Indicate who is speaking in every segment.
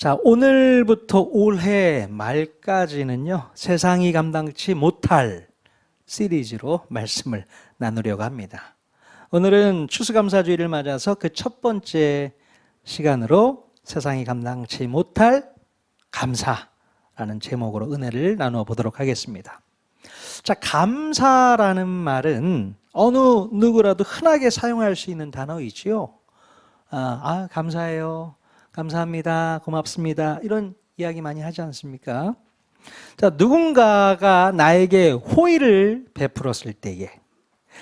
Speaker 1: 자, 오늘부터 올해 말까지는요, 세상이 감당치 못할 시리즈로 말씀을 나누려고 합니다. 오늘은 추수감사주의를 맞아서 그 첫 번째 시간으로 세상이 감당치 못할 감사라는 제목으로 은혜를 나누어 보도록 하겠습니다. 자, 감사라는 말은 어느 누구라도 흔하게 사용할 수 있는 단어이지요. 감사해요. 감사합니다. 고맙습니다. 이런 이야기 많이 하지 않습니까? 자, 누군가가 나에게 호의를 베풀었을 때에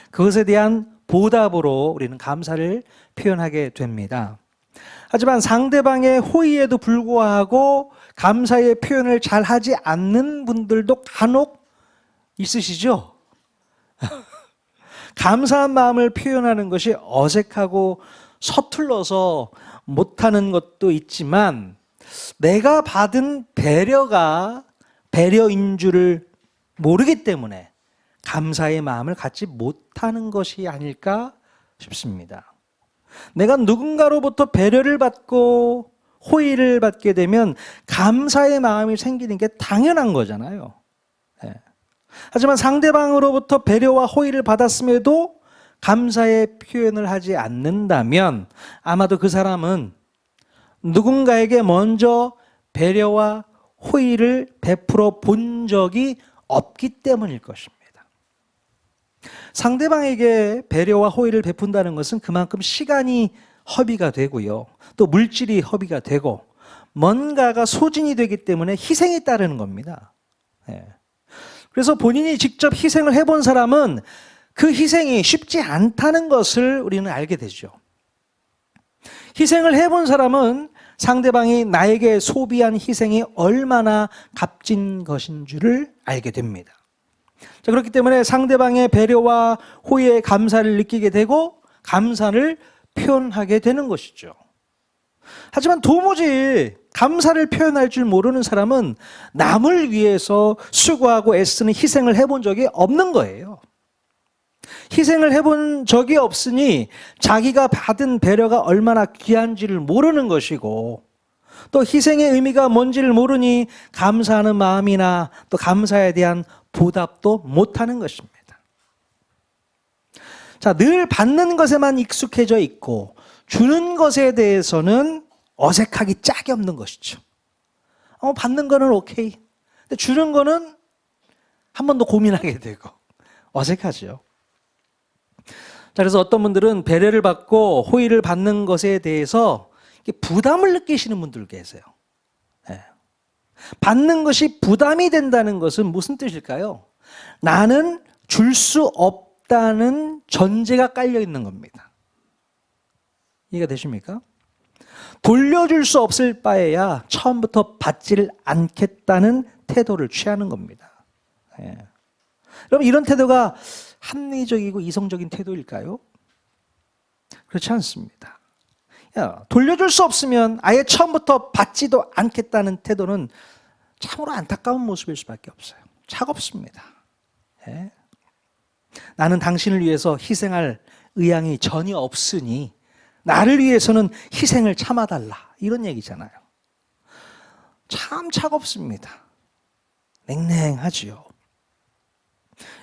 Speaker 1: 그것에 대한 보답으로 우리는 감사를 표현하게 됩니다. 하지만 상대방의 호의에도 불구하고 감사의 표현을 잘 하지 않는 분들도 간혹 있으시죠? 감사한 마음을 표현하는 것이 어색하고 서툴러서 못하는 것도 있지만 내가 받은 배려가 배려인 줄을 모르기 때문에 감사의 마음을 갖지 못하는 것이 아닐까 싶습니다. 내가 누군가로부터 배려를 받고 호의를 받게 되면 감사의 마음이 생기는 게 당연한 거잖아요. 하지만 상대방으로부터 배려와 호의를 받았음에도 감사의 표현을 하지 않는다면 아마도 그 사람은 누군가에게 먼저 배려와 호의를 베풀어 본 적이 없기 때문일 것입니다. 상대방에게 배려와 호의를 베푼다는 것은 그만큼 시간이 허비가 되고요. 또 물질이 허비가 되고 뭔가가 소진이 되기 때문에 희생이 따르는 겁니다. 그래서 본인이 직접 희생을 해본 사람은 그 희생이 쉽지 않다는 것을 우리는 알게 되죠. 희생을 해본 사람은 상대방이 나에게 소비한 희생이 얼마나 값진 것인 줄을 알게 됩니다. 자, 그렇기 때문에 상대방의 배려와 호의에 감사를 느끼게 되고 감사를 표현하게 되는 것이죠. 하지만 도무지 감사를 표현할 줄 모르는 사람은 남을 위해서 수고하고 애쓰는 희생을 해본 적이 없는 거예요. 희생을 해본 적이 없으니 자기가 받은 배려가 얼마나 귀한지를 모르는 것이고 또 희생의 의미가 뭔지를 모르니 감사하는 마음이나 또 감사에 대한 보답도 못하는 것입니다. 자, 늘 받는 것에만 익숙해져 있고 주는 것에 대해서는 어색하기 짝이 없는 것이죠. 받는 거는 오케이. 근데 주는 거는 한 번 더 고민하게 되고 어색하죠. 자, 그래서 어떤 분들은 배려를 받고 호의를 받는 것에 대해서 부담을 느끼시는 분들 계세요. 받는 것이 부담이 된다는 것은 무슨 뜻일까요? 나는 줄 수 없다는 전제가 깔려 있는 겁니다. 이해가 되십니까? 돌려줄 수 없을 바에야 처음부터 받지를 않겠다는 태도를 취하는 겁니다. 여러분, 이런 태도가 합리적이고 이성적인 태도일까요? 그렇지 않습니다. 돌려줄 수 없으면 아예 처음부터 받지도 않겠다는 태도는 참으로 안타까운 모습일 수밖에 없어요. 차갑습니다. 나는 당신을 위해서 희생할 의향이 전혀 없으니 나를 위해서는 희생을 참아달라, 이런 얘기잖아요. 참 차갑습니다. 냉랭하지요.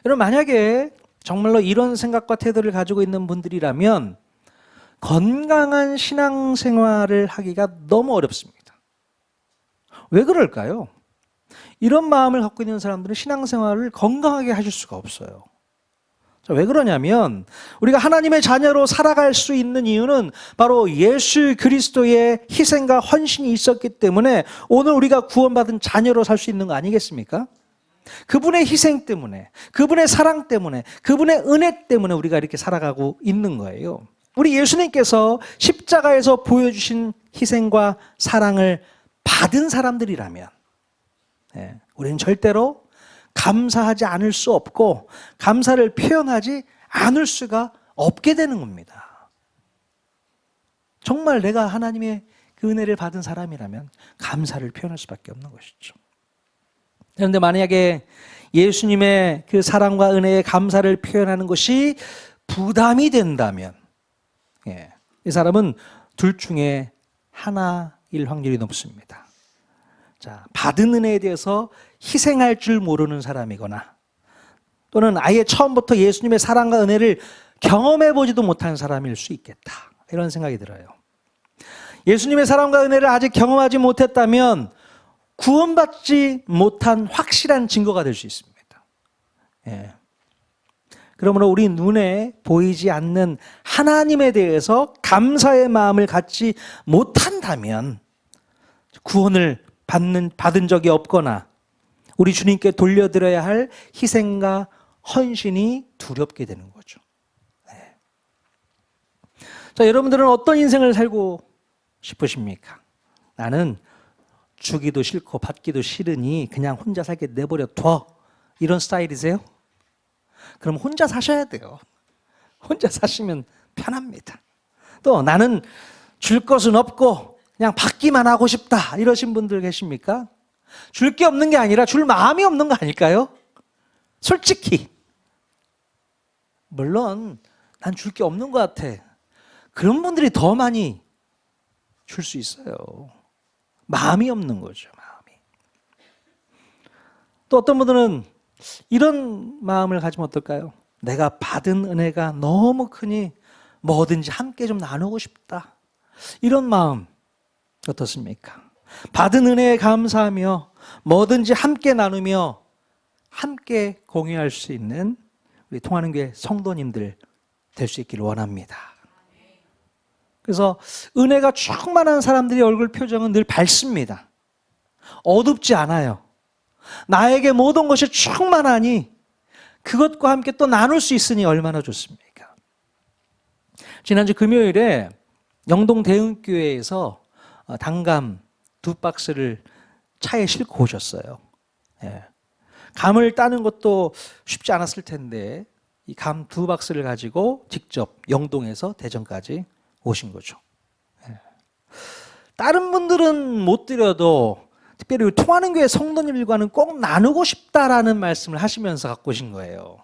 Speaker 1: 여러분, 만약에 정말로 이런 생각과 태도를 가지고 있는 분들이라면 건강한 신앙생활을 하기가 너무 어렵습니다. 왜 그럴까요? 이런 마음을 갖고 있는 사람들은 신앙생활을 건강하게 하실 수가 없어요. 자, 왜 그러냐면 우리가 하나님의 자녀로 살아갈 수 있는 이유는 바로 예수 그리스도의 희생과 헌신이 있었기 때문에 오늘 우리가 구원받은 자녀로 살 수 있는 거 아니겠습니까? 그분의 희생 때문에, 그분의 사랑 때문에, 그분의 은혜 때문에 우리가 이렇게 살아가고 있는 거예요. 우리 예수님께서 십자가에서 보여주신 희생과 사랑을 받은 사람들이라면 우리는 절대로 감사하지 않을 수 없고 감사를 표현하지 않을 수가 없게 되는 겁니다. 정말 내가 하나님의 그 은혜를 받은 사람이라면 감사를 표현할 수밖에 없는 것이죠. 그런데 만약에 예수님의 그 사랑과 은혜에 감사를 표현하는 것이 부담이 된다면 이 사람은 둘 중에 하나일 확률이 높습니다. 자, 받은 은혜에 대해서 희생할 줄 모르는 사람이거나 또는 아예 처음부터 예수님의 사랑과 은혜를 경험해 보지도 못한 사람일 수 있겠다. 이런 생각이 들어요. 예수님의 사랑과 은혜를 아직 경험하지 못했다면 구원받지 못한 확실한 증거가 될 수 있습니다. 예. 그러므로 우리 눈에 보이지 않는 하나님에 대해서 감사의 마음을 갖지 못한다면 구원을 받은 적이 없거나 우리 주님께 돌려드려야 할 희생과 헌신이 두렵게 되는 거죠. 네. 자, 여러분들은 어떤 인생을 살고 싶으십니까? 나는 주기도 싫고 받기도 싫으니 그냥 혼자 살게 내버려 둬. 이런 스타일이세요? 그럼 혼자 사셔야 돼요. 혼자 사시면 편합니다. 또 나는 줄 것은 없고 그냥 받기만 하고 싶다. 이러신 분들 계십니까? 줄 게 없는 게 아니라 줄 마음이 없는 거 아닐까요? 솔직히. 물론 난 줄 게 없는 것 같아. 그런 분들이 더 많이 줄 수 있어요. 마음이 없는 거죠. 마음이. 또 어떤 분들은 이런 마음을 가지면 어떨까요? 내가 받은 은혜가 너무 크니 뭐든지 함께 좀 나누고 싶다. 이런 마음 어떻습니까? 받은 은혜에 감사하며 뭐든지 함께 나누며 함께 공유할 수 있는 우리 통하는 교회 성도님들 될 수 있기를 원합니다. 그래서 은혜가 충만한 사람들의 얼굴 표정은 늘 밝습니다. 어둡지 않아요. 나에게 모든 것이 충만하니 그것과 함께 또 나눌 수 있으니 얼마나 좋습니까? 지난주 금요일에 영동 대흥교회에서 단감 2박스를 차에 싣고 오셨어요. 예. 감을 따는 것도 쉽지 않았을 텐데 이 감 2박스를 가지고 직접 영동에서 대전까지 오신 거죠. 예. 다른 분들은 못 드려도 특별히 통하는 교회 성도님들과는 꼭 나누고 싶다라는 말씀을 하시면서 갖고 오신 거예요.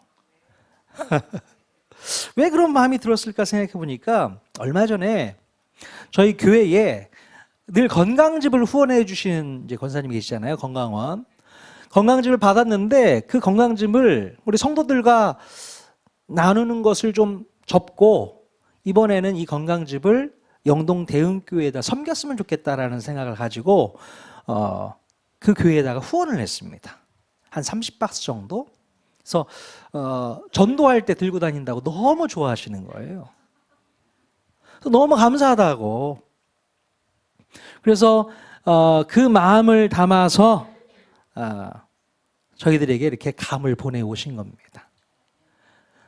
Speaker 1: 왜 그런 마음이 들었을까 생각해 보니까 얼마 전에 저희 교회에 늘 건강즙을 후원해 주신 이제 권사님이 계시잖아요. 건강원. 건강즙을 받았는데 그 건강즙을 우리 성도들과 나누는 것을 좀 접고 이번에는 이 건강즙을 영동 대흥교회에다 섬겼으면 좋겠다라는 생각을 가지고 그 교회에다가 후원을 했습니다. 한 30박스 정도. 그래서 전도할 때 들고 다닌다고 너무 좋아하시는 거예요. 너무 감사하다고. 그래서 그 마음을 담아서 저희들에게 이렇게 감을 보내오신 겁니다.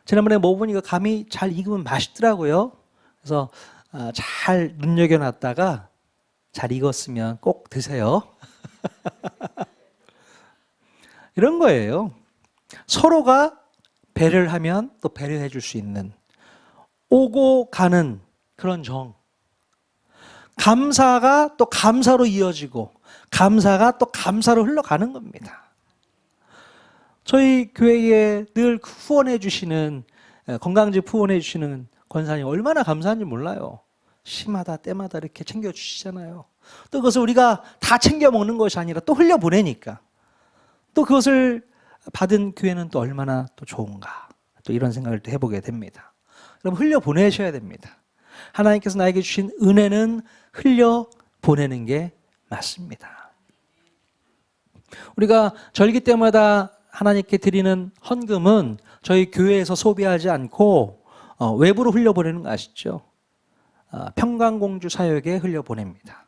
Speaker 1: 지난번에 먹어보니까 감이 잘 익으면 맛있더라고요. 그래서 잘 눈여겨놨다가 잘 익었으면 꼭 드세요. 이런 거예요. 서로가 배려를 하면 또 배려해 줄 수 있는 오고 가는 그런 정. 감사가 또 감사로 이어지고 감사가 또 감사로 흘러가는 겁니다. 저희 교회에 늘 후원해 주시는 건강즙 후원해 주시는 권사님 얼마나 감사한지 몰라요. 시마다 때마다 이렇게 챙겨 주시잖아요. 또 그것을 우리가 다 챙겨 먹는 것이 아니라 또 흘려보내니까 또 그것을 받은 교회는 또 얼마나 또 좋은가 또 이런 생각을 또 해보게 됩니다. 여러분 흘려보내셔야 됩니다. 하나님께서 나에게 주신 은혜는 흘려보내는 게 맞습니다. 우리가 절기 때마다 하나님께 드리는 헌금은 저희 교회에서 소비하지 않고 외부로 흘려보내는 거 아시죠? 평강공주 사역에 흘려보냅니다.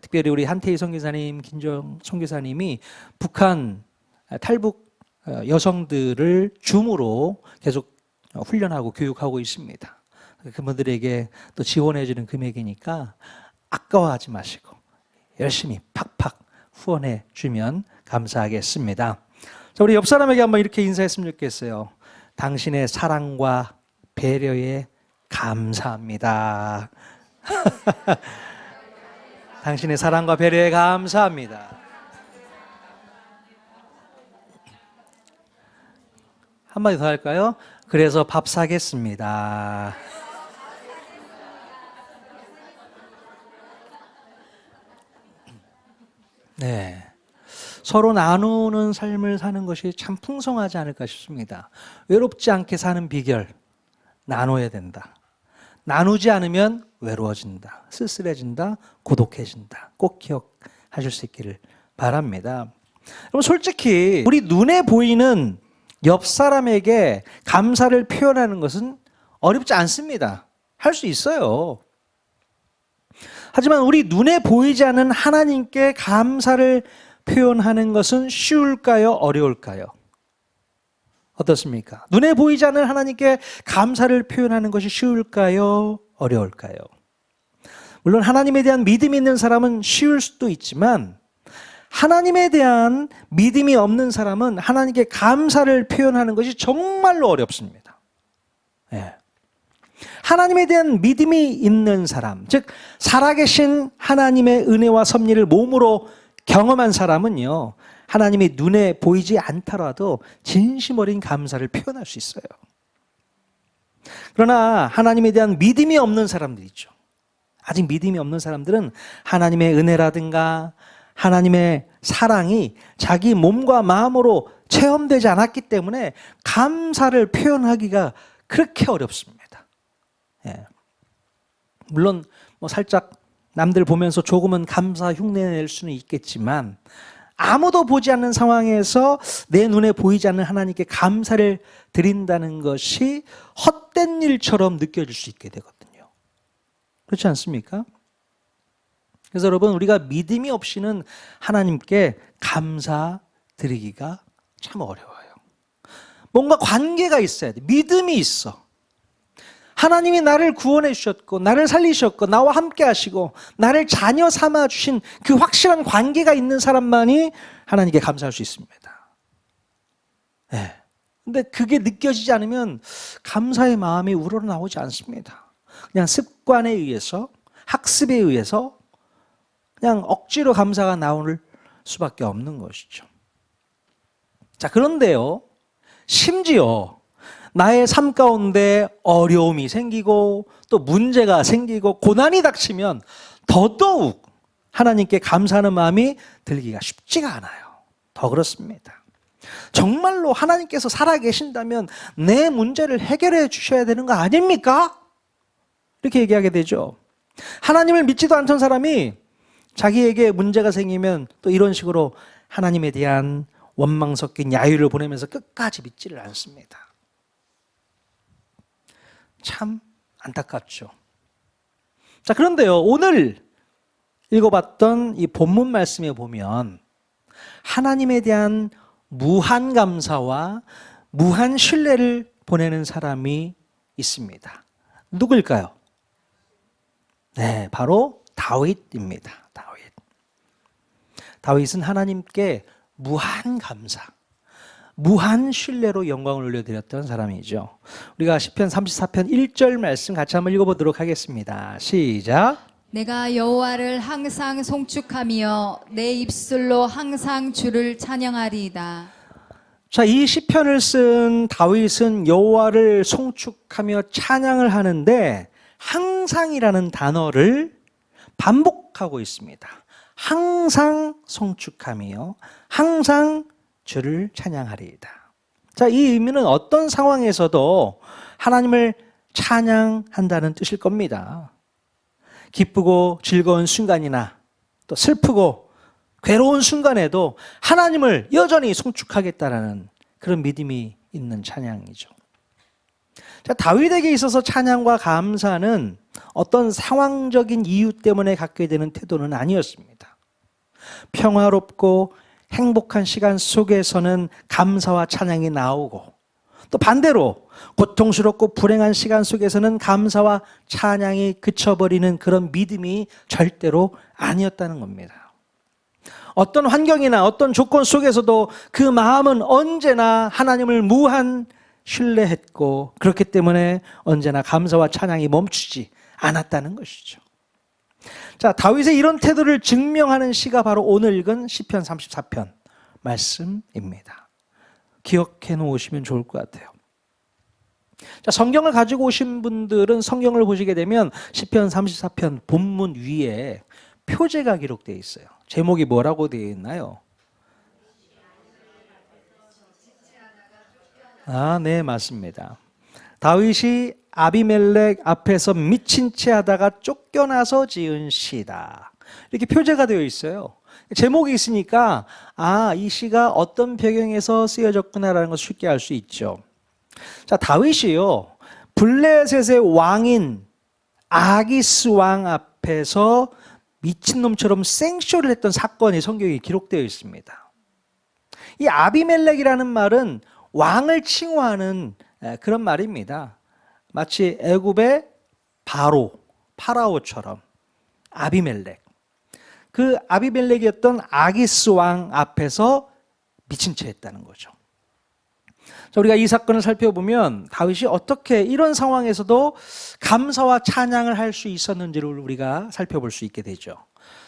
Speaker 1: 특별히 우리 한태희 선교사님, 김정 선교사님이 북한 탈북 여성들을 줌으로 계속 훈련하고 교육하고 있습니다. 그분들에게 또 지원해 주는 금액이니까 아까워하지 마시고 열심히 팍팍 후원해 주면 감사하겠습니다. 자, 우리 옆 사람에게 한번 이렇게 인사했으면 좋겠어요. 당신의 사랑과 배려에 감사합니다. 당신의 사랑과 배려에 감사합니다. 한마디 더 할까요? 그래서 밥 사겠습니다. 네. 서로 나누는 삶을 사는 것이 참 풍성하지 않을까 싶습니다. 외롭지 않게 사는 비결, 나눠야 된다. 나누지 않으면 외로워진다, 쓸쓸해진다, 고독해진다. 꼭 기억하실 수 있기를 바랍니다. 그럼 솔직히 우리 눈에 보이는 옆 사람에게 감사를 표현하는 것은 어렵지 않습니다. 할 수 있어요. 하지만 우리 눈에 보이지 않는 하나님께 감사를 표현하는 것은 쉬울까요? 어려울까요? 어떻습니까? 눈에 보이지 않는 하나님께 감사를 표현하는 것이 쉬울까요? 어려울까요? 물론 하나님에 대한 믿음이 있는 사람은 쉬울 수도 있지만 하나님에 대한 믿음이 없는 사람은 하나님께 감사를 표현하는 것이 정말로 어렵습니다. 예. 하나님에 대한 믿음이 있는 사람, 즉 살아계신 하나님의 은혜와 섭리를 몸으로 경험한 사람은요, 하나님이 눈에 보이지 않더라도 진심 어린 감사를 표현할 수 있어요. 그러나 하나님에 대한 믿음이 없는 사람들이죠. 아직 믿음이 없는 사람들은 하나님의 은혜라든가 하나님의 사랑이 자기 몸과 마음으로 체험되지 않았기 때문에 감사를 표현하기가 그렇게 어렵습니다. 예. 물론 뭐 살짝 남들 보면서 조금은 감사 흉내낼 수는 있겠지만 아무도 보지 않는 상황에서 내 눈에 보이지 않는 하나님께 감사를 드린다는 것이 헛된 일처럼 느껴질 수 있게 되거든요. 그렇지 않습니까? 그래서 여러분, 우리가 믿음이 없이는 하나님께 감사 드리기가 참 어려워요. 뭔가 관계가 있어야 돼. 믿음이 있어. 하나님이 나를 구원해 주셨고 나를 살리셨고 나와 함께 하시고 나를 자녀 삼아 주신 그 확실한 관계가 있는 사람만이 하나님께 감사할 수 있습니다. 네. 근데 그게 느껴지지 않으면 감사의 마음이 우러나오지 않습니다. 그냥 습관에 의해서, 학습에 의해서 그냥 억지로 감사가 나올 수밖에 없는 것이죠. 자, 그런데요, 심지어 나의 삶 가운데 어려움이 생기고 또 문제가 생기고 고난이 닥치면 더더욱 하나님께 감사하는 마음이 들기가 쉽지가 않아요. 더 그렇습니다. 정말로 하나님께서 살아계신다면 내 문제를 해결해 주셔야 되는 거 아닙니까? 이렇게 얘기하게 되죠. 하나님을 믿지도 않던 사람이 자기에게 문제가 생기면 또 이런 식으로 하나님에 대한 원망 섞인 야유를 보내면서 끝까지 믿지를 않습니다. 참 안타깝죠. 자, 그런데요, 오늘 읽어봤던 이 본문 말씀에 보면 하나님에 대한 무한 감사와 무한 신뢰를 보내는 사람이 있습니다. 누구일까요? 네, 바로 다윗입니다. 다윗은 하나님께 무한 감사, 무한 신뢰로 영광을 올려드렸던 사람이죠. 우리가 시편 34편 1절 말씀 같이 한번 읽어보도록 하겠습니다. 시작.
Speaker 2: 내가 여호와를 항상 송축하며 내 입술로 항상 주를 찬양하리이다.
Speaker 1: 자, 이 시편을 쓴 다윗은 여호와를 송축하며 찬양을 하는데 항상이라는 단어를 반복하고 있습니다. 항상 송축하며 항상 주를 찬양하리이다. 자, 이 의미는 어떤 상황에서도 하나님을 찬양한다는 뜻일 겁니다. 기쁘고 즐거운 순간이나 또 슬프고 괴로운 순간에도 하나님을 여전히 송축하겠다라는 그런 믿음이 있는 찬양이죠. 자, 다윗에게 있어서 찬양과 감사는 어떤 상황적인 이유 때문에 갖게 되는 태도는 아니었습니다. 평화롭고 행복한 시간 속에서는 감사와 찬양이 나오고 또 반대로 고통스럽고 불행한 시간 속에서는 감사와 찬양이 그쳐버리는 그런 믿음이 절대로 아니었다는 겁니다. 어떤 환경이나 어떤 조건 속에서도 그 마음은 언제나 하나님을 무한 신뢰했고 그렇기 때문에 언제나 감사와 찬양이 멈추지 않았다는 것이죠. 자, 다윗의 이런 태도를 증명하는 시가 바로 오늘 읽은 시편 34편 말씀입니다. 기억해 놓으시면 좋을 것 같아요. 자, 성경을 가지고 오신 분들은 성경을 보시게 되면 시편 34편 본문 위에 표제가 기록되어 있어요. 제목이 뭐라고 되어 있나요? 아, 네, 맞습니다. 다윗이 아비멜렉 앞에서 미친 채 하다가 쫓겨나서 지은 시다. 이렇게 표제가 되어 있어요. 제목이 있으니까 이 시가 어떤 배경에서 쓰여졌구나라는 것을 쉽게 알 수 있죠. 자, 다윗이요, 블레셋의 왕인 아기스 왕 앞에서 미친놈처럼 생쇼를 했던 사건이 성경에 기록되어 있습니다. 이 아비멜렉이라는 말은 왕을 칭호하는 그런 말입니다. 마치 애굽의 파라오처럼 아비멜렉. 그 아비멜렉이었던 아기스 왕 앞에서 미친 채 했다는 거죠. 자, 우리가 이 사건을 살펴보면 다윗이 어떻게 이런 상황에서도 감사와 찬양을 할 수 있었는지를 우리가 살펴볼 수 있게 되죠.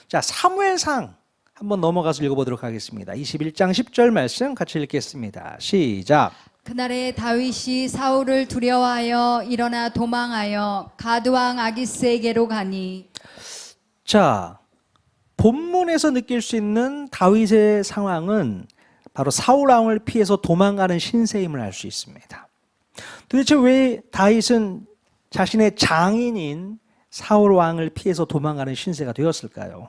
Speaker 1: 자, 사무엘상 한번 넘어가서 읽어보도록 하겠습니다. 21장 10절 말씀 같이 읽겠습니다. 시작.
Speaker 2: 그날에 다윗이 사울을 두려워하여 일어나 도망하여 가드왕 아기스에게로 가니.
Speaker 1: 자, 본문에서 느낄 수 있는 다윗의 상황은 바로 사울 왕을 피해서 도망가는 신세임을 알 수 있습니다. 도대체 왜 다윗은 자신의 장인인 사울 왕을 피해서 도망가는 신세가 되었을까요?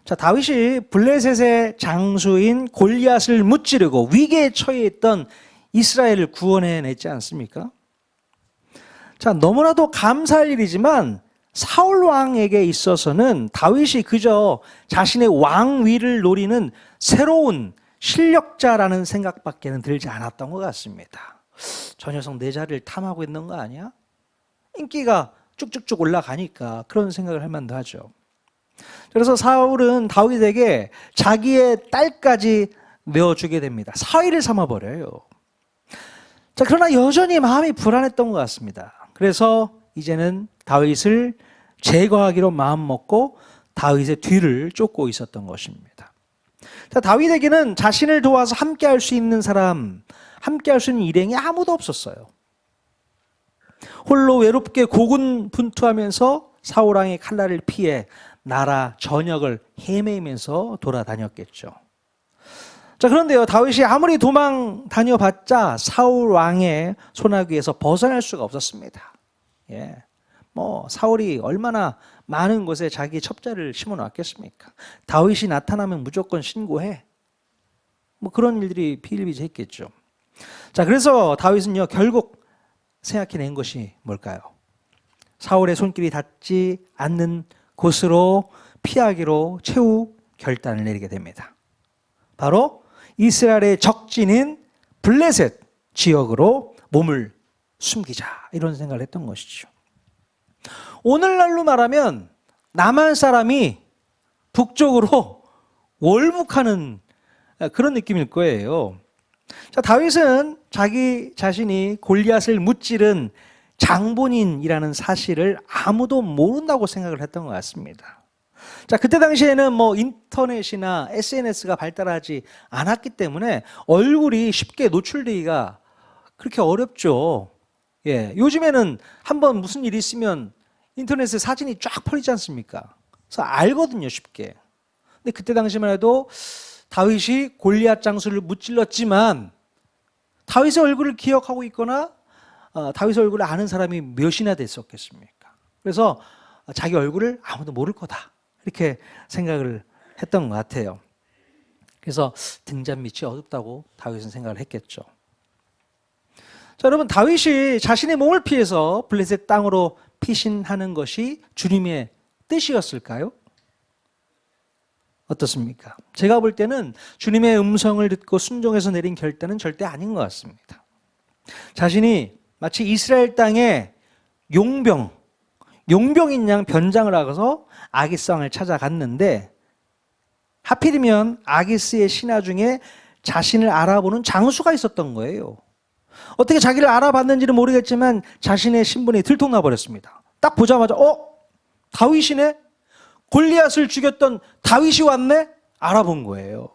Speaker 1: 자, 다윗이 블레셋의 장수인 골리앗을 무찌르고 위기에 처해 있던 이스라엘을 구원해냈지 않습니까? 자, 너무나도 감사할 일이지만 사울 왕에게 있어서는 다윗이 그저 자신의 왕위를 노리는 새로운 실력자라는 생각밖에는 들지 않았던 것 같습니다. 저 녀석 내 자리를 탐하고 있는 거 아니야? 인기가 쭉쭉쭉 올라가니까 그런 생각을 할 만도 하죠. 그래서 사울은 다윗에게 자기의 딸까지 내어주게 됩니다. 사위를 삼아버려요. 자, 그러나 여전히 마음이 불안했던 것 같습니다. 그래서 이제는 다윗을 제거하기로 마음먹고 다윗의 뒤를 쫓고 있었던 것입니다. 자, 다윗에게는 자신을 도와서 함께할 수 있는 사람, 함께할 수 있는 일행이 아무도 없었어요. 홀로 외롭게 고군분투하면서 사울 왕의 칼날을 피해 나라 전역을 헤매면서 돌아다녔겠죠. 자, 그런데요, 다윗이 아무리 도망 다녀봤자 사울 왕의 손아귀에서 벗어날 수가 없었습니다. 예, 사울이 얼마나 많은 곳에 자기 첩자를 심어놨겠습니까? 다윗이 나타나면 무조건 신고해. 그런 일들이 비일비재했겠죠. 자, 그래서 다윗은요, 결국 생각해낸 것이 뭘까요? 사울의 손길이 닿지 않는 곳으로 피하기로 최후 결단을 내리게 됩니다. 바로 이스라엘의 적진인 블레셋 지역으로 몸을 숨기자, 이런 생각을 했던 것이죠. 오늘날로 말하면 남한 사람이 북쪽으로 월북하는 그런 느낌일 거예요. 자, 다윗은 자기 자신이 골리앗을 무찌른 장본인이라는 사실을 아무도 모른다고 생각을 했던 것 같습니다. 자, 그때 당시에는 인터넷이나 SNS가 발달하지 않았기 때문에 얼굴이 쉽게 노출되기가 그렇게 어렵죠. 예, 요즘에는 한번 무슨 일이 있으면 인터넷에 사진이 쫙 퍼지지 않습니까? 그래서 알거든요, 쉽게. 근데 그때 당시만 해도 다윗이 골리앗 장수를 무찔렀지만 다윗의 얼굴을 기억하고 있거나 다윗의 얼굴을 아는 사람이 몇이나 됐었겠습니까? 그래서 자기 얼굴을 아무도 모를 거다, 이렇게 생각을 했던 것 같아요. 그래서 등잔 밑이 어둡다고 다윗은 생각을 했겠죠. 자, 여러분, 다윗이 자신의 몸을 피해서 블레셋 땅으로 피신하는 것이 주님의 뜻이었을까요? 어떻습니까? 제가 볼 때는 주님의 음성을 듣고 순종해서 내린 결단은 절대 아닌 것 같습니다. 자신이 마치 이스라엘 땅에 용병인 양 변장을 하고서 아기스 왕을 찾아갔는데, 하필이면 아기스의 신하 중에 자신을 알아보는 장수가 있었던 거예요. 어떻게 자기를 알아봤는지는 모르겠지만 자신의 신분이 들통나 버렸습니다. 딱 보자마자 다윗이네? 골리앗을 죽였던 다윗이 왔네? 알아본 거예요.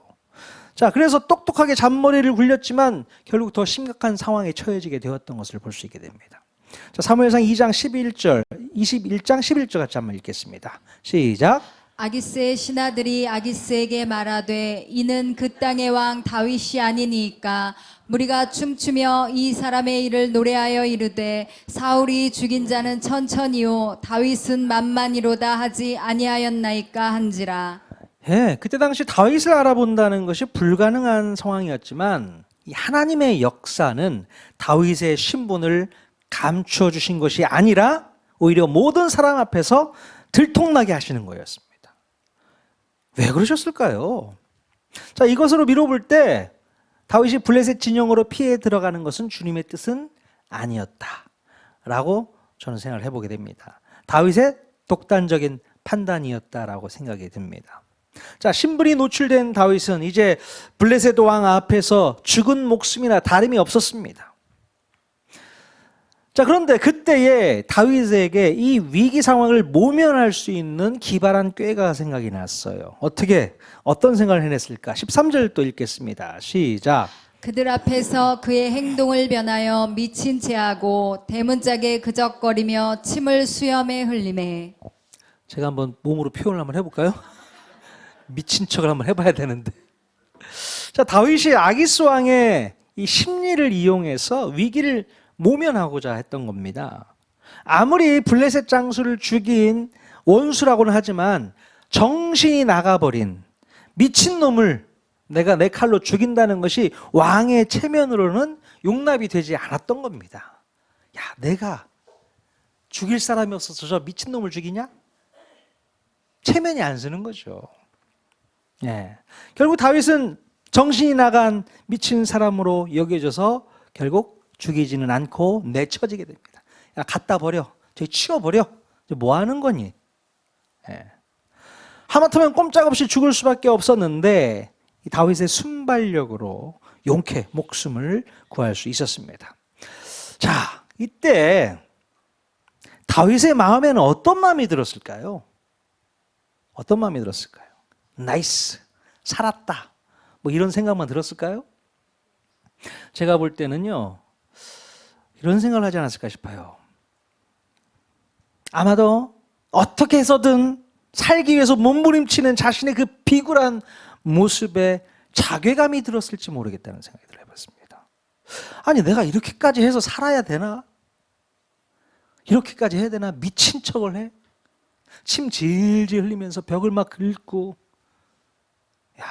Speaker 1: 자, 그래서 똑똑하게 잔머리를 굴렸지만 결국 더 심각한 상황에 처해지게 되었던 것을 볼 수 있게 됩니다. 자, 사무엘상 2장 21절 같이 한번 읽겠습니다. 시작.
Speaker 2: 아기스의 신하들이 아기스에게 말하되 이는 그 땅의 왕 다윗이 아니니까 무리가 춤추며 이 사람의 일을 노래하여 이르되 사울이 죽인 자는 천천히요 다윗은 만만이로다 하지 아니하였나이까 한지라.
Speaker 1: 예, 그때 당시 다윗을 알아본다는 것이 불가능한 상황이었지만 이 하나님의 역사는 다윗의 신분을 감추어 주신 것이 아니라 오히려 모든 사람 앞에서 들통나게 하시는 거였습니다. 왜 그러셨을까요? 자, 이것으로 미뤄볼 때 다윗이 블레셋 진영으로 피해 들어가는 것은 주님의 뜻은 아니었다라고 저는 생각을 해보게 됩니다. 다윗의 독단적인 판단이었다라고 생각이 듭니다. 자, 신분이 노출된 다윗은 이제 블레셋 왕 앞에서 죽은 목숨이나 다름이 없었습니다. 자, 그런데 그때에 다윗에게 이 위기 상황을 모면할 수 있는 기발한 꾀가 생각이 났어요. 어떤 생각을 해냈을까? 13절 또 읽겠습니다. 시작.
Speaker 2: 그들 앞에서 그의 행동을 변하여 미친 채하고 대문짝에 그적거리며 침을 수염에 흘리매.
Speaker 1: 제가 한번 몸으로 표현을 한번 해볼까요? 미친 척을 한번 해봐야 되는데. 자, 다윗이 아기스 왕의 이 심리를 이용해서 위기를 모면하고자 했던 겁니다. 아무리 블레셋 장수를 죽인 원수라고는 하지만 정신이 나가버린 미친놈을 내가 내 칼로 죽인다는 것이 왕의 체면으로는 용납이 되지 않았던 겁니다. 야, 내가 죽일 사람이 없어서 저 미친놈을 죽이냐? 체면이 안 서는 거죠. 예. 결국 다윗은 정신이 나간 미친 사람으로 여겨져서 결국 죽이지는 않고 내쳐지게 됩니다. 야, 갖다 버려. 저기 치워버려. 뭐 하는 거니? 예. 하마터면 꼼짝없이 죽을 수밖에 없었는데 이 다윗의 순발력으로 용케 목숨을 구할 수 있었습니다. 자, 이때 다윗의 마음에는 어떤 마음이 들었을까요? 어떤 마음이 들었을까요? 나이스, 살았다. 뭐 이런 생각만 들었을까요? 제가 볼 때는요, 이런 생각을 하지 않았을까 싶어요. 아마도 어떻게 해서든 살기 위해서 몸부림치는 자신의 그 비굴한 모습에 자괴감이 들었을지 모르겠다는 생각이 해봤습니다. 아니, 내가 이렇게까지 해서 살아야 되나? 이렇게까지 해야 되나? 미친 척을 해? 침 질질 흘리면서 벽을 막 긁고, 야,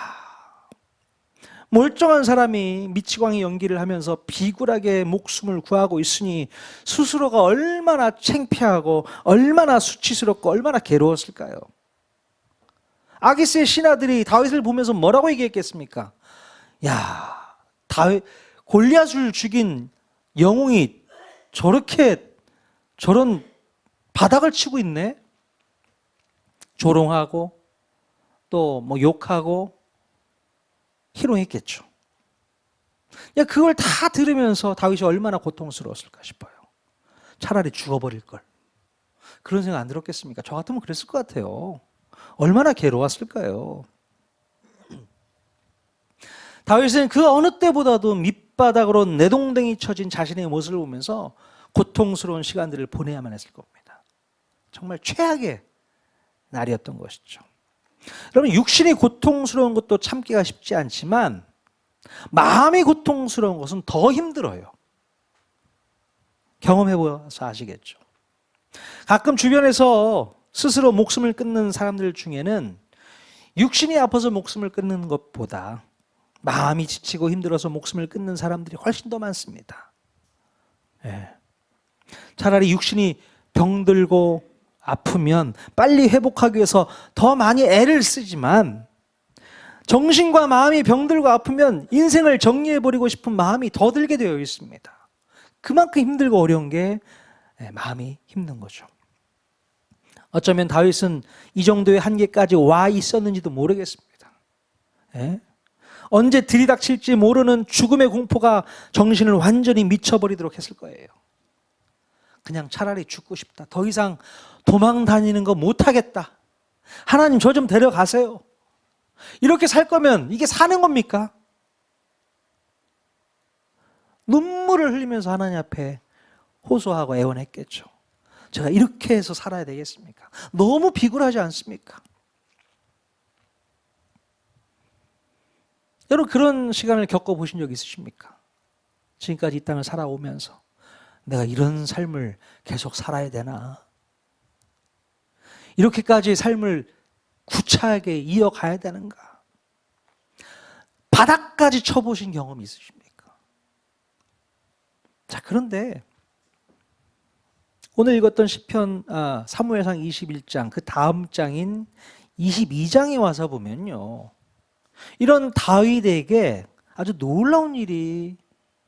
Speaker 1: 멀쩡한 사람이 미치광이 연기를 하면서 비굴하게 목숨을 구하고 있으니 스스로가 얼마나 창피하고 얼마나 수치스럽고 얼마나 괴로웠을까요? 아기스의 신하들이 다윗을 보면서 뭐라고 얘기했겠습니까? 야, 다윗 골리앗을 죽인 영웅이 저런 바닥을 치고 있네. 조롱하고 또 뭐 욕하고 희롱했겠죠. 야, 그걸 다 들으면서 다윗이 얼마나 고통스러웠을까 싶어요. 차라리 죽어버릴 걸. 그런 생각 안 들었겠습니까? 저 같으면 그랬을 것 같아요. 얼마나 괴로웠을까요? 다윗은 그 어느 때보다도 밑바닥으로 내동댕이 쳐진 자신의 모습을 보면서 고통스러운 시간들을 보내야만 했을 겁니다. 정말 최악의 날이었던 것이죠. 여러분, 육신이 고통스러운 것도 참기가 쉽지 않지만 마음이 고통스러운 것은 더 힘들어요. 경험해보셔서 아시겠죠. 가끔 주변에서 스스로 목숨을 끊는 사람들 중에는 육신이 아파서 목숨을 끊는 것보다 마음이 지치고 힘들어서 목숨을 끊는 사람들이 훨씬 더 많습니다. 예. 차라리 육신이 병들고 아프면 빨리 회복하기 위해서 더 많이 애를 쓰지만 정신과 마음이 병들고 아프면 인생을 정리해버리고 싶은 마음이 더 들게 되어 있습니다. 그만큼 힘들고 어려운 게 마음이 힘든 거죠. 어쩌면 다윗은 이 정도의 한계까지 와 있었는지도 모르겠습니다. 예? 언제 들이닥칠지 모르는 죽음의 공포가 정신을 완전히 미쳐버리도록 했을 거예요. 그냥 차라리 죽고 싶다. 더 이상 도망 다니는 거 못하겠다. 하나님, 저 좀 데려가세요. 이렇게 살 거면 이게 사는 겁니까? 눈물을 흘리면서 하나님 앞에 호소하고 애원했겠죠. 제가 이렇게 해서 살아야 되겠습니까? 너무 비굴하지 않습니까? 여러분 그런 시간을 겪어보신 적 있으십니까? 지금까지 이 땅을 살아오면서 내가 이런 삶을 계속 살아야 되나? 이렇게까지 삶을 구차하게 이어가야 되는가? 바닥까지 쳐보신 경험이 있으십니까? 자, 그런데 오늘 읽었던 시편 사무엘상 21장 그 다음 장인 22장에 와서 보면요, 이런 다윗에게 아주 놀라운 일이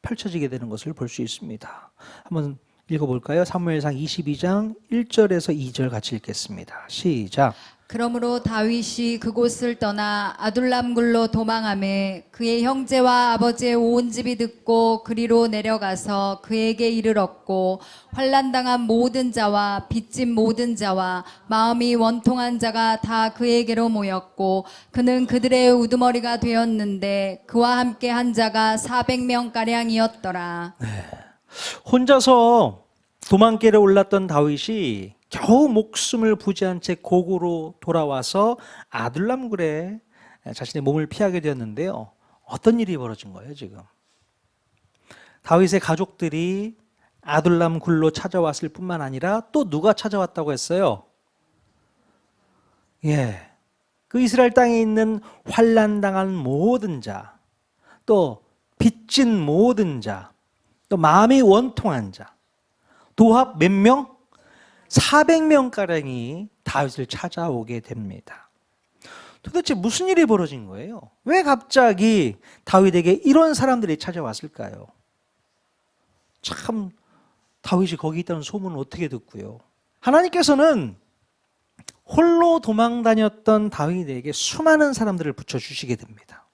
Speaker 1: 펼쳐지게 되는 것을 볼 수 있습니다. 한번 읽어볼까요? 사무엘상 22장 1절에서 2절 같이 읽겠습니다. 시작.
Speaker 2: 그러므로 다윗이 그곳을 떠나 아둘람굴로 도망하매 그의 형제와 아버지의 온 집이 듣고 그리로 내려가서 그에게 이르렀고 환난당한 모든 자와 빚진 모든 자와 마음이 원통한 자가 다 그에게로 모였고 그는 그들의 우두머리가 되었는데 그와 함께 한 자가 400명가량이었더라.
Speaker 1: 혼자서 도망길에 올랐던 다윗이 겨우 목숨을 부지한 채 고구로 돌아와서 아둘람굴에 자신의 몸을 피하게 되었는데요. 어떤 일이 벌어진 거예요, 지금? 다윗의 가족들이 아둘람굴로 찾아왔을 뿐만 아니라 또 누가 찾아왔다고 했어요? 그 이스라엘 땅에 있는 환난당한 모든 자, 또 빚진 모든 자, 또 마음이 원통한 자, 도합 몇 명? 400명가량이 다윗을 찾아오게 됩니다. 도대체 무슨 일이 벌어진 거예요? 왜 갑자기 다윗에게 이런 사람들이 찾아왔을까요? 참, 다윗이 거기 있다는 소문을 어떻게 듣고요? 하나님께서는 홀로 도망 다녔던 다윗에게 수많은 사람들을 붙여주시게 됩니다.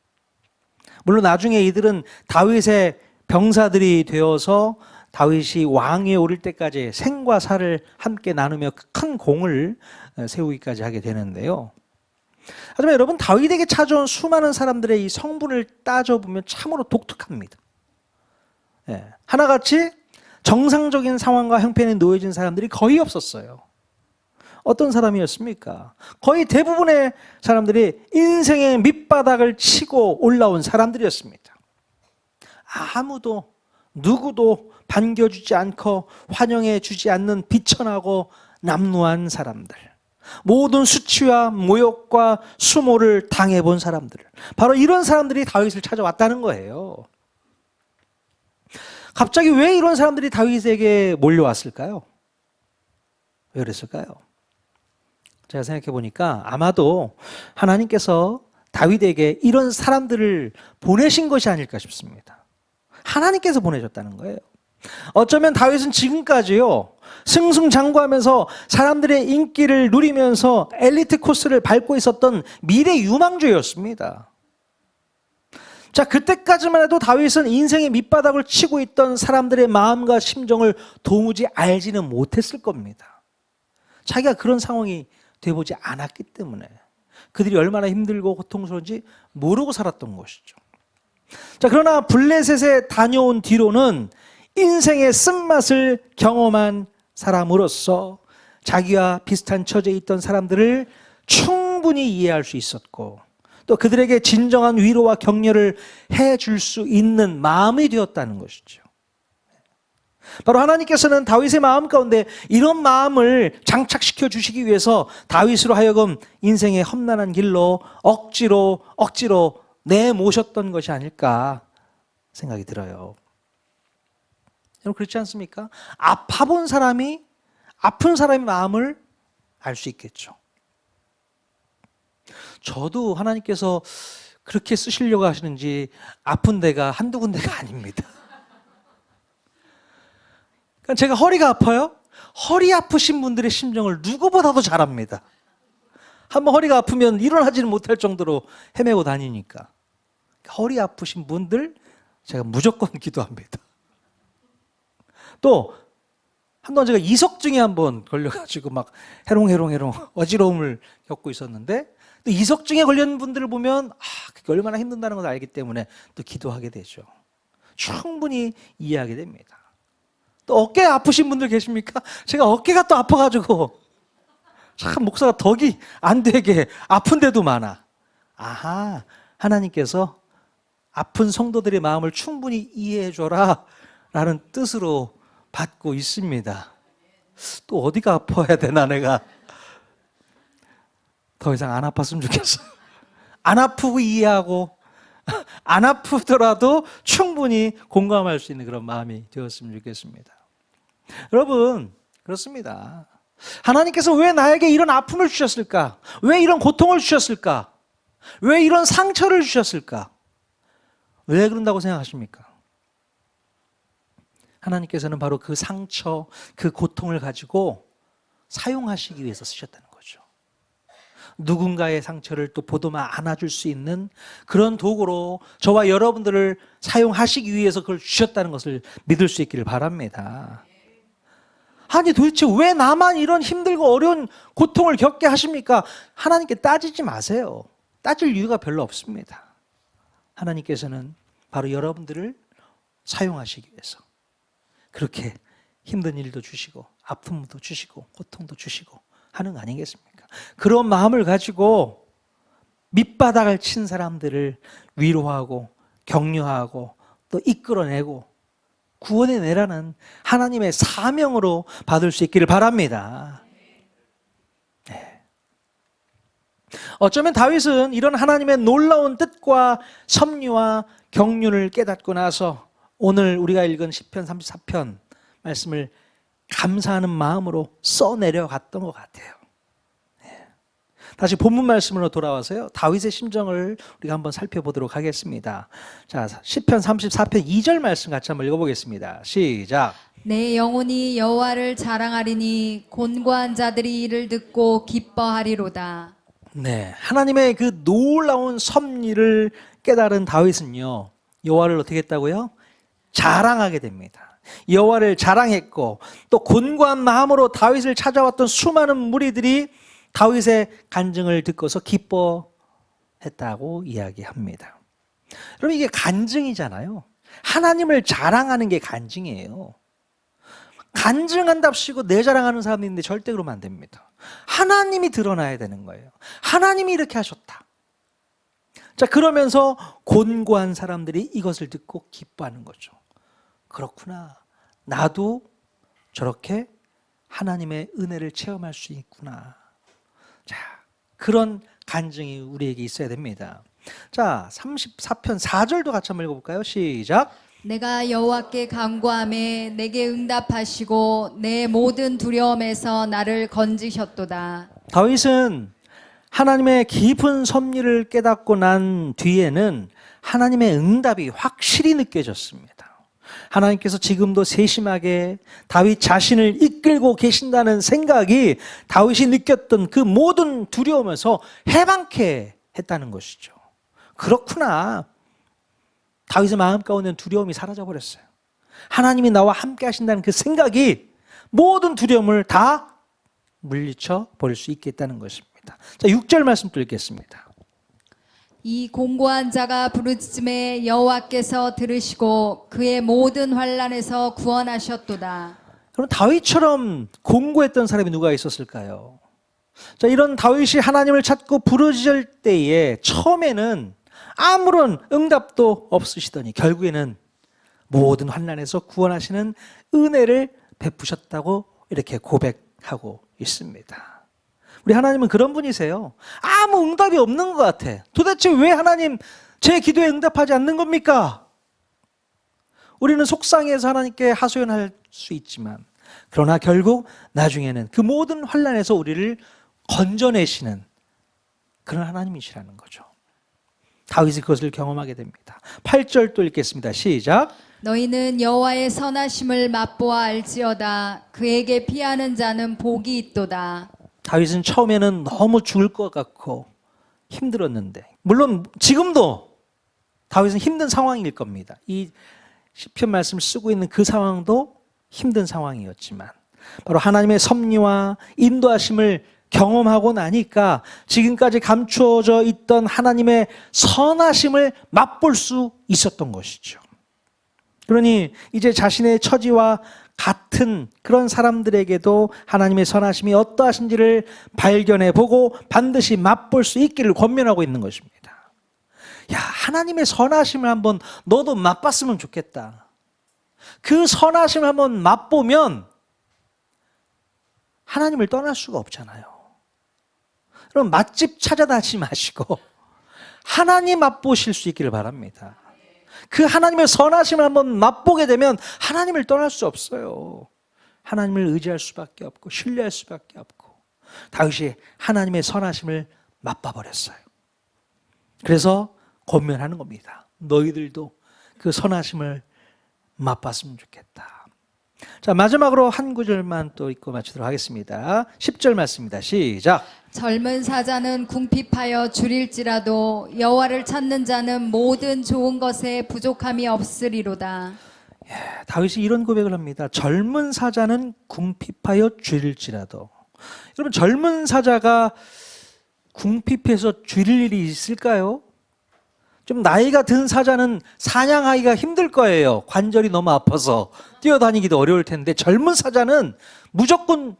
Speaker 1: 물론 나중에 이들은 다윗의 병사들이 되어서 다윗이 왕위에 오를 때까지 생과 사를 함께 나누며 큰 공을 세우기까지 하게 되는데요. 하지만 여러분, 다윗에게 찾아온 수많은 사람들의 이 성분을 따져보면 참으로 독특합니다. 하나같이 정상적인 상황과 형편에 놓여진 사람들이 거의 없었어요. 어떤 사람이었습니까? 거의 대부분의 사람들이 인생의 밑바닥을 치고 올라온 사람들이었습니다. 아무도 누구도 반겨주지 않고 환영해주지 않는 비천하고 남루한 사람들, 모든 수치와 모욕과 수모를 당해본 사람들, 바로 이런 사람들이 다윗을 찾아왔다는 거예요. 갑자기 왜 이런 사람들이 다윗에게 몰려왔을까요? 왜 그랬을까요? 제가 생각해 보니까 아마도 하나님께서 다윗에게 이런 사람들을 보내신 것이 아닐까 싶습니다. 하나님께서 보내셨다는 거예요. 어쩌면 다윗은 지금까지요, 승승장구하면서 사람들의 인기를 누리면서 엘리트 코스를 밟고 있었던 미래 유망주였습니다. 자, 그때까지만 해도 다윗은 인생의 밑바닥을 치고 있던 사람들의 마음과 심정을 도무지 알지는 못했을 겁니다. 자기가 그런 상황이 돼보지 않았기 때문에 그들이 얼마나 힘들고 고통스러운지 모르고 살았던 것이죠. 자, 그러나 블레셋에 다녀온 뒤로는 인생의 쓴맛을 경험한 사람으로서 자기와 비슷한 처지에 있던 사람들을 충분히 이해할 수 있었고, 또 그들에게 진정한 위로와 격려를 해줄 수 있는 마음이 되었다는 것이죠. 바로 하나님께서는 다윗의 마음 가운데 이런 마음을 장착시켜 주시기 위해서 다윗으로 하여금 인생의 험난한 길로 억지로 내모셨던 것이 아닐까 생각이 들어요. 여러분, 그렇지 않습니까? 아파본 사람이 아픈 사람의 마음을 알 수 있겠죠. 저도 하나님께서 그렇게 쓰시려고 하시는지 아픈 데가 한두 군데가 아닙니다. 그러니까 제가 허리가 아파요? 허리 아프신 분들의 심정을 누구보다도 잘 압니다. 한번 허리가 아프면 일어나지는 못할 정도로 헤매고 다니니까. 허리 아프신 분들 제가 무조건 기도합니다. 또 한동안 제가 이석증에 한번 걸려가지고 막 해롱 어지러움을 겪고 있었는데, 또 이석증에 걸린 분들을 보면 그게 얼마나 힘든다는 걸 알기 때문에 또 기도하게 되죠. 충분히 이해하게 됩니다. 또 어깨 아프신 분들 계십니까? 제가 어깨가 또 아파가지고 참 목사가 덕이 안 되게 아픈 데도 많아. 하나님께서 아픈 성도들의 마음을 충분히 이해해줘라 라는 뜻으로 받고 있습니다. 또 어디가 아파야 되나 내가. 더 이상 안 아팠으면 좋겠어요. 안 아프고 이해하고 안 아프더라도 충분히 공감할 수 있는 그런 마음이 되었으면 좋겠습니다. 여러분, 그렇습니다. 하나님께서 왜 나에게 이런 아픔을 주셨을까? 왜 이런 고통을 주셨을까? 왜 이런 상처를 주셨을까? 왜 그런다고 생각하십니까? 하나님께서는 바로 그 상처, 그 고통을 가지고 사용하시기 위해서 쓰셨다는 거죠. 누군가의 상처를 또 보도만 안아줄 수 있는 그런 도구로 저와 여러분들을 사용하시기 위해서 그걸 주셨다는 것을 믿을 수 있기를 바랍니다. 아니 도대체 왜 나만 이런 힘들고 어려운 고통을 겪게 하십니까? 하나님께 따지지 마세요. 따질 이유가 별로 없습니다. 하나님께서는 바로 여러분들을 사용하시기 위해서 그렇게 힘든 일도 주시고 아픔도 주시고 고통도 주시고 하는 거 아니겠습니까? 그런 마음을 가지고 밑바닥을 친 사람들을 위로하고 격려하고 또 이끌어내고 구원해내라는 하나님의 사명으로 받을 수 있기를 바랍니다. 네. 어쩌면 다윗은 이런 하나님의 놀라운 뜻과 섭리와 경륜을 깨닫고 나서 오늘 우리가 읽은 시편 34편 말씀을 감사하는 마음으로 써내려갔던 것 같아요. 네. 다시 본문 말씀으로 돌아와서요, 다윗의 심정을 우리가 한번 살펴보도록 하겠습니다. 자, 시편 34편 2절 말씀 같이 한번 읽어보겠습니다. 시작.
Speaker 2: 내 영혼이 여호와를 자랑하리니 곤고한 자들이 이를 듣고 기뻐하리로다.
Speaker 1: 네, 하나님의 그 놀라운 섭리를 깨달은 다윗은요, 여호와를 어떻게 했다고요? 자랑하게 됩니다. 여호와를 자랑했고 또 곤고한 마음으로 다윗을 찾아왔던 수많은 무리들이 다윗의 간증을 듣고서 기뻐했다고 이야기합니다. 그럼 이게 간증이잖아요. 하나님을 자랑하는 게 간증이에요. 간증한답시고 내 자랑하는 사람이 있는데 절대 그러면 안 됩니다. 하나님이 드러나야 되는 거예요. 하나님이 이렇게 하셨다. 자, 그러면서 곤고한 사람들이 이것을 듣고 기뻐하는 거죠. 그렇구나. 나도 저렇게 하나님의 은혜를 체험할 수 있구나. 자, 그런 간증이 우리에게 있어야 됩니다. 자, 34편 4절도 같이 한번 읽어볼까요? 시작.
Speaker 2: 내가 여호와께 간구하매 내게 응답하시고 내 모든 두려움에서 나를 건지셨도다.
Speaker 1: 다윗은 하나님의 깊은 섭리를 깨닫고 난 뒤에는 하나님의 응답이 확실히 느껴졌습니다. 하나님께서 지금도 세심하게 다윗 자신을 이끌고 계신다는 생각이 다윗이 느꼈던 그 모든 두려움에서 해방케 했다는 것이죠. 그렇구나. 다윗의 마음 가운데 두려움이 사라져 버렸어요. 하나님이 나와 함께 하신다는 그 생각이 모든 두려움을 다 물리쳐 버릴 수 있겠다는 것입니다. 자, 6절 말씀 또 읽겠습니다.
Speaker 2: 이 공고한 자가 부르짖음에 여호와께서 들으시고 그의 모든 환난에서 구원하셨도다.
Speaker 1: 그럼 다윗처럼 공고했던 사람이 누가 있었을까요? 자, 이런 다윗이 하나님을 찾고 부르짖을 때에 처음에는 아무런 응답도 없으시더니 결국에는 모든 환난에서 구원하시는 은혜를 베푸셨다고 이렇게 고백하고 있습니다. 우리 하나님은 그런 분이세요. 아무 응답이 없는 것 같아. 도대체 왜 하나님 제 기도에 응답하지 않는 겁니까? 우리는 속상해서 하나님께 하소연할 수 있지만 그러나 결국 나중에는 그 모든 환난에서 우리를 건져내시는 그런 하나님이시라는 거죠. 다윗이 그것을 경험하게 됩니다. 8절 또 읽겠습니다. 시작.
Speaker 2: 너희는 여호와의 선하심을 맛보아 알지어다. 그에게 피하는 자는 복이 있도다.
Speaker 1: 다윗은 처음에는 너무 죽을 것 같고 힘들었는데, 물론 지금도 다윗은 힘든 상황일 겁니다. 이 시편 말씀을 쓰고 있는 그 상황도 힘든 상황이었지만 바로 하나님의 섭리와 인도하심을 경험하고 나니까 지금까지 감추어져 있던 하나님의 선하심을 맛볼 수 있었던 것이죠. 그러니 이제 자신의 처지와 같은 그런 사람들에게도 하나님의 선하심이 어떠하신지를 발견해 보고 반드시 맛볼 수 있기를 권면하고 있는 것입니다. 야, 하나님의 선하심을 한번 너도 맛봤으면 좋겠다. 그 선하심을 한번 맛보면 하나님을 떠날 수가 없잖아요. 그럼 맛집 찾아다니지 마시고 하나님 맛보실 수 있기를 바랍니다. 그 하나님의 선하심을 한번 맛보게 되면 하나님을 떠날 수 없어요. 하나님을 의지할 수밖에 없고 신뢰할 수밖에 없고 다윗이 하나님의 선하심을 맛봐버렸어요. 그래서 권면하는 겁니다. 너희들도 그 선하심을 맛봤으면 좋겠다. 자, 마지막으로 한 구절만 또 읽고 마치도록 하겠습니다. 10절 말씀입니다. 시작.
Speaker 2: 젊은 사자는 궁핍하여 줄일지라도 여호와를 찾는 자는 모든 좋은 것에 부족함이 없으리로다.
Speaker 1: 다윗이 이런 고백을 합니다. 젊은 사자는 궁핍하여 줄일지라도. 여러분, 젊은 사자가 궁핍해서 줄일 일이 있을까요? 좀 나이가 든 사자는 사냥하기가 힘들 거예요. 관절이 너무 아파서 뛰어다니기도 어려울 텐데 젊은 사자는 무조건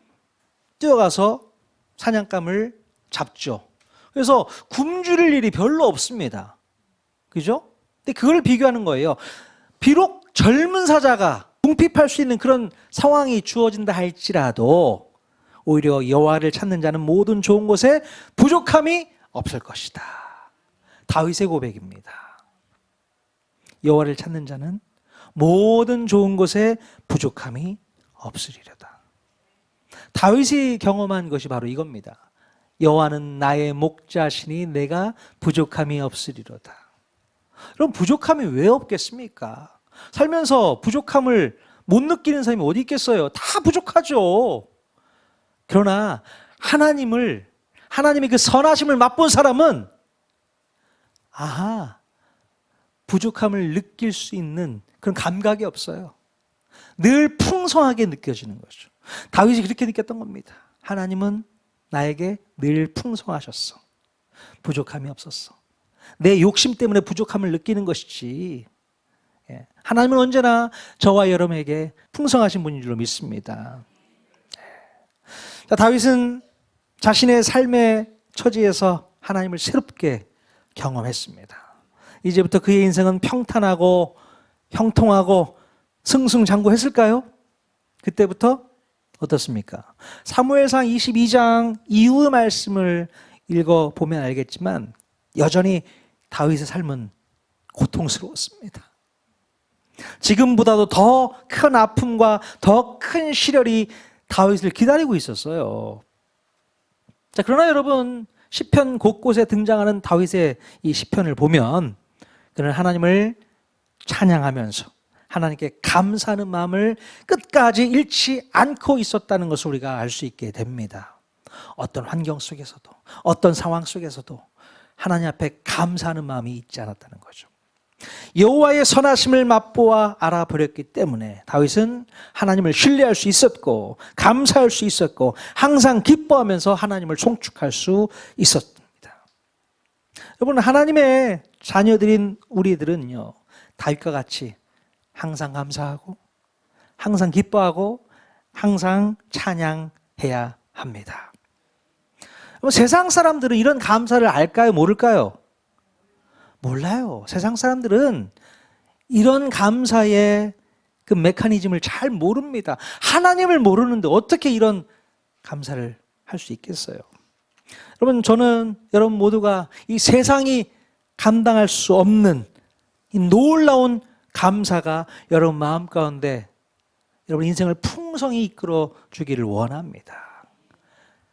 Speaker 1: 뛰어가서 사냥감을 잡죠. 그래서 굶주릴 일이 별로 없습니다. 그죠? 근데 그걸 비교하는 거예요. 비록 젊은 사자가 궁핍할 수 있는 그런 상황이 주어진다 할지라도 오히려 여호와를 찾는 자는 모든 좋은 곳에 부족함이 없을 것이다. 다윗의 고백입니다. 여호와를 찾는 자는 모든 좋은 곳에 부족함이 없으리로다. 다윗이 경험한 것이 바로 이겁니다. 여호와는 나의 목자시니 내가 부족함이 없으리로다. 그럼 부족함이 왜 없겠습니까? 살면서 부족함을 못 느끼는 사람이 어디 있겠어요? 다 부족하죠. 그러나 하나님의 그 선하심을 맛본 사람은 부족함을 느낄 수 있는 그런 감각이 없어요. 늘 풍성하게 느껴지는 거죠. 다윗이 그렇게 느꼈던 겁니다. 하나님은 나에게 늘 풍성하셨어. 부족함이 없었어. 내 욕심 때문에 부족함을 느끼는 것이지. 하나님은 언제나 저와 여러분에게 풍성하신 분인 줄로 믿습니다. 자, 다윗은 자신의 삶의 처지에서 하나님을 새롭게 경험했습니다. 이제부터 그의 인생은 평탄하고 형통하고 승승장구했을까요? 그때부터 어떻습니까? 사무엘상 22장 이후의 말씀을 읽어보면 알겠지만 여전히 다윗의 삶은 고통스러웠습니다. 지금보다도 더 큰 아픔과 더 큰 시련이 다윗을 기다리고 있었어요. 자, 그러나 여러분, 시편 곳곳에 등장하는 다윗의 이 시편을 보면 그는 하나님을 찬양하면서 하나님께 감사하는 마음을 끝까지 잃지 않고 있었다는 것을 우리가 알 수 있게 됩니다. 어떤 환경 속에서도 어떤 상황 속에서도 하나님 앞에 감사하는 마음이 있지 않았다는 거죠. 여호와의 선하심을 맛보아 알아버렸기 때문에 다윗은 하나님을 신뢰할 수 있었고 감사할 수 있었고 항상 기뻐하면서 하나님을 송축할 수 있었습니다. 여러분, 하나님의 자녀들인 우리들은요, 다윗과 같이 항상 감사하고 항상 기뻐하고 항상 찬양해야 합니다. 세상 사람들은 이런 감사를 알까요? 모를까요? 몰라요. 세상 사람들은 이런 감사의 그 메커니즘을 잘 모릅니다. 하나님을 모르는데 어떻게 이런 감사를 할 수 있겠어요? 여러분, 저는 여러분 모두가 이 세상이 감당할 수 없는 이 놀라운 감사가 여러분 마음 가운데 여러분 인생을 풍성히 이끌어 주기를 원합니다.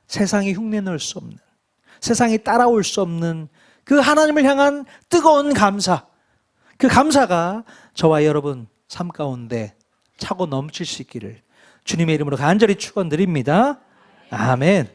Speaker 1: 세상이 흉내 넣을 수 없는, 세상이 따라올 수 없는 그 하나님을 향한 뜨거운 감사, 그 감사가 저와 여러분 삶 가운데 차고 넘칠 수 있기를 주님의 이름으로 간절히 축원드립니다. 아멘.